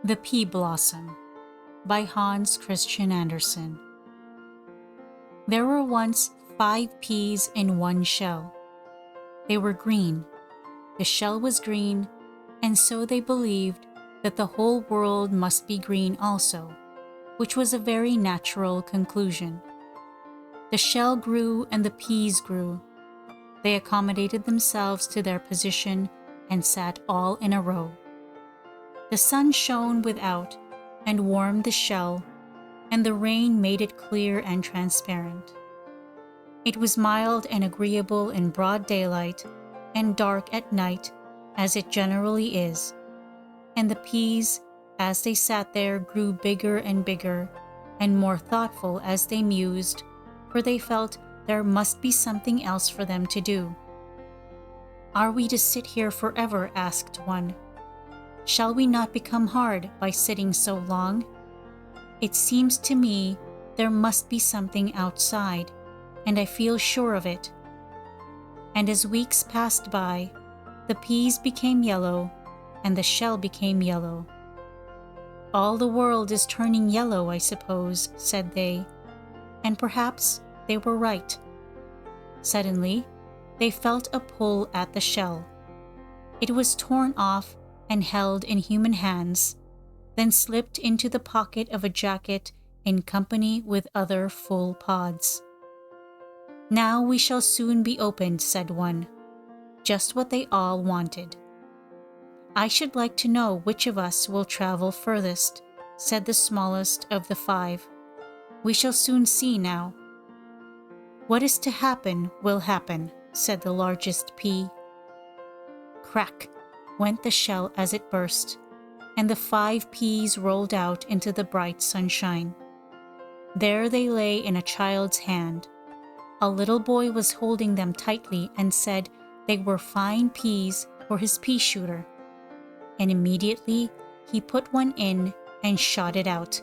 The Pea Blossom by Hans Christian Andersen. There were once 5 peas in one shell. They were green. The shell was green, and so they believed that the whole world must be green also, which was a very natural conclusion. The shell grew and the peas grew. They accommodated themselves to their position and sat all in a row. The sun shone without and warmed the shell, and the rain made it clear and transparent. It was mild and agreeable in broad daylight and dark at night, as it generally is. And the peas, as they sat there, grew bigger and bigger and more thoughtful as they mused, for they felt there must be something else for them to do. "Are we to sit here forever?" asked one. "Shall we not become hard by sitting so long? It seems to me there must be something outside, and I feel sure of it." And as weeks passed by, the peas became yellow, and the shell became yellow. "All the world is turning yellow, I suppose," said they, and perhaps they were right. Suddenly, they felt a pull at the shell. It was torn off and held in human hands, then slipped into the pocket of a jacket in company with other full pods. "Now we shall soon be opened," said one, just what they all wanted. "I should like to know which of us will travel furthest," said the smallest of the 5. "We shall soon see now." "What is to happen will happen," said the largest pea. Crack went the shell as it burst, and the 5 peas rolled out into the bright sunshine. There they lay in a child's hand. A little boy was holding them tightly and said they were fine peas for his pea shooter. And immediately he put one in and shot it out.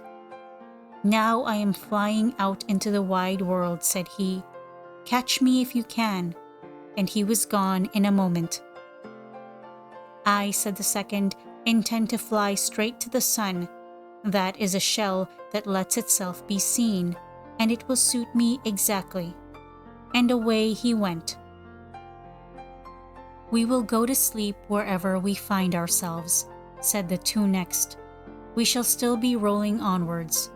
"Now I am flying out into the wide world," said he. "Catch me if you can." And he was gone in a moment. "I," said the second, "intend to fly straight to the sun. That is a shell that lets itself be seen, and it will suit me exactly." And away he went. "We will go to sleep wherever we find ourselves," said the 2 next. "We shall still be rolling onwards."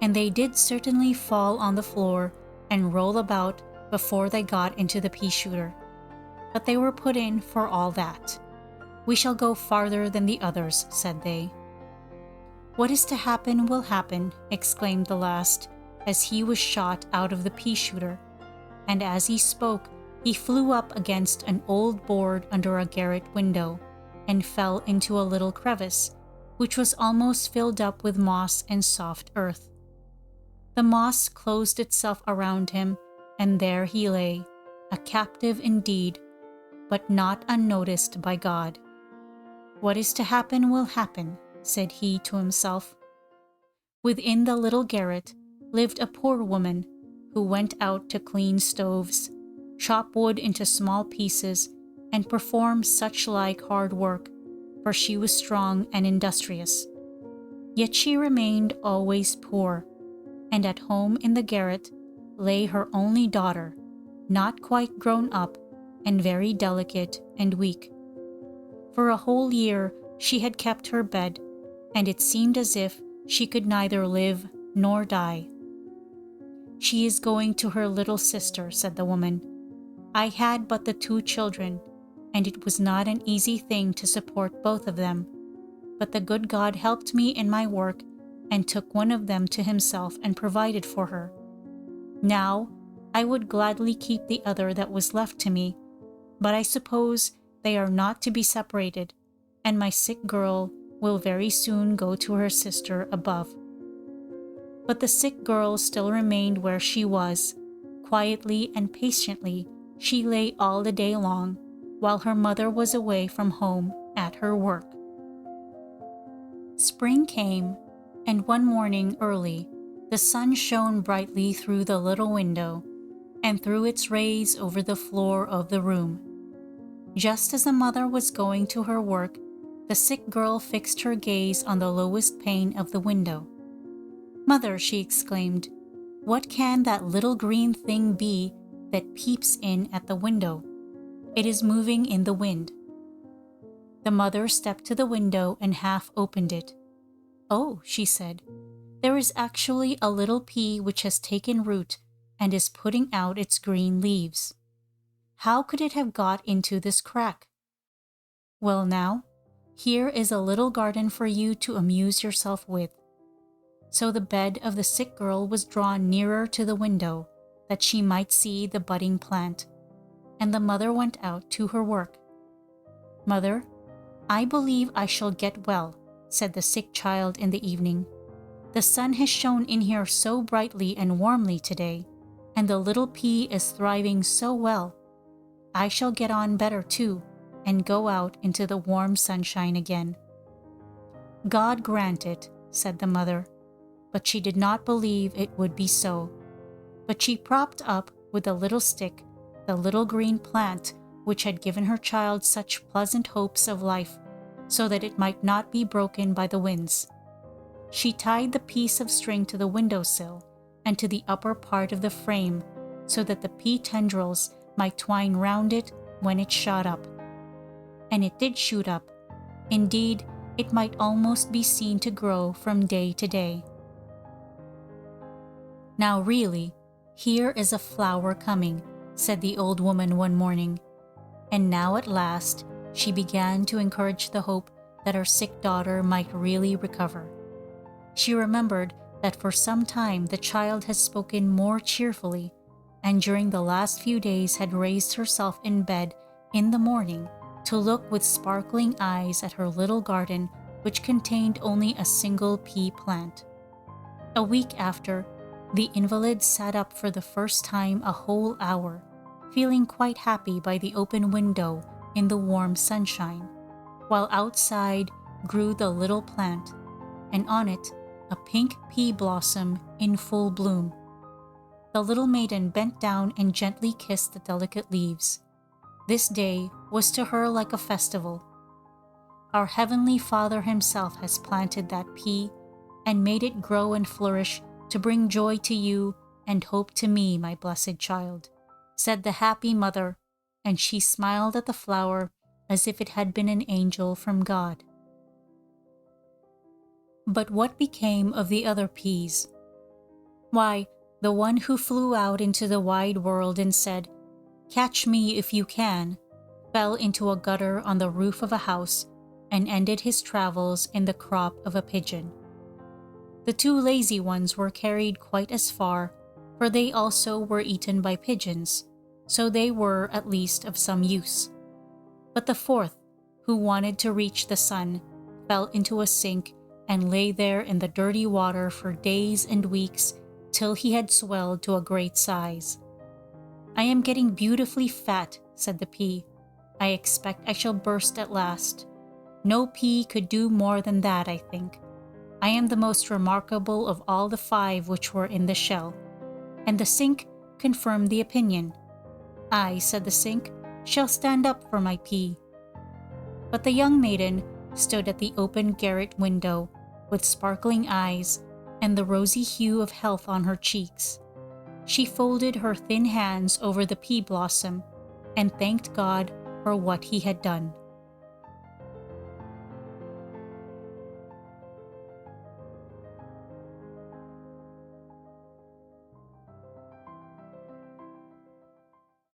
And they did certainly fall on the floor and roll about before they got into the pea shooter. But they were put in for all that. "We shall go farther than the others," said they. "What is to happen will happen," exclaimed the last, as he was shot out of the pea shooter. And as he spoke, he flew up against an old board under a garret window and fell into a little crevice, which was almost filled up with moss and soft earth. The moss closed itself around him, and there he lay, a captive indeed, but not unnoticed by God. "What is to happen will happen," said he to himself. Within the little garret lived a poor woman who went out to clean stoves, chop wood into small pieces, and perform such like hard work, for she was strong and industrious. Yet she remained always poor, and at home in the garret lay her only daughter, not quite grown up and very delicate and weak. For a whole year she had kept her bed, and it seemed as if she could neither live nor die. "She is going to her little sister," said the woman. "I had but the 2 children, and it was not an easy thing to support both of them. But the good God helped me in my work and took one of them to himself and provided for her. Now I would gladly keep the other that was left to me, but I suppose they are not to be separated, and my sick girl will very soon go to her sister above." But the sick girl still remained where she was. Quietly and patiently she lay all the day long, while her mother was away from home at her work. Spring came, and one morning early the sun shone brightly through the little window, and threw its rays over the floor of the room. Just as the mother was going to her work, the The sick girl fixed her gaze on the lowest pane of the window. "Mother," she exclaimed, "what can that little green thing be that peeps in at the window? It is moving in the wind." The mother stepped to the window and half opened it. "Oh," she said, "there is actually a little pea which has taken root and is putting out its green leaves. How could it have got into this crack? Well now, here is a little garden for you to amuse yourself with." So the bed of the sick girl was drawn nearer to the window, that she might see the budding plant, and the mother went out to her work. "Mother, I believe I shall get well," said the sick child in the evening. "The sun has shone in here so brightly and warmly today, and the little pea is thriving so well. I shall get on better too, and go out into the warm sunshine again." "God grant it," said the mother, but she did not believe it would be so. But she propped up with a little stick the little green plant which had given her child such pleasant hopes of life, so that it might not be broken by the winds. She tied the piece of string to the windowsill and to the upper part of the frame, so that the pea tendrils might twine round it when it shot up. And it did shoot up. Indeed, it might almost be seen to grow from day to day. "Now really, here is a flower coming," said the old woman one morning. And now at last she began to encourage the hope that her sick daughter might really recover. She remembered that for some time the child had spoken more cheerfully, and during the last few days had raised herself in bed in the morning to look with sparkling eyes at her little garden, which contained only a single pea plant. A week after, the invalid sat up for the first time a whole hour, feeling quite happy by the open window in the warm sunshine, while outside grew the little plant, and on it a pink pea blossom in full bloom. The little maiden bent down and gently kissed the delicate leaves. This day was to her like a festival. Our Heavenly Father Himself has planted that pea and made it grow and flourish to bring joy to you and hope to me, my blessed child, said the happy mother, and she smiled at the flower as if it had been an angel from God. But what became of the other peas? Why, the one who flew out into the wide world and said, "Catch me if you can," fell into a gutter on the roof of a house and ended his travels in the crop of a pigeon. The two lazy ones were carried quite as far, for they also were eaten by pigeons, so they were at least of some use. But the fourth, who wanted to reach the sun, fell into a sink and lay there in the dirty water for days and weeks till he had swelled to a great size. "I am getting beautifully fat," said the pea. "I expect I shall burst at last. No pea could do more than that, I think. I am the most remarkable of all the 5 which were in the shell." And the sink confirmed the opinion. "I," said the sink, "shall stand up for my pea." But the young maiden stood at the open garret window, with sparkling eyes and the rosy hue of health on her cheeks. She folded her thin hands over the pea blossom and thanked God for what He had done.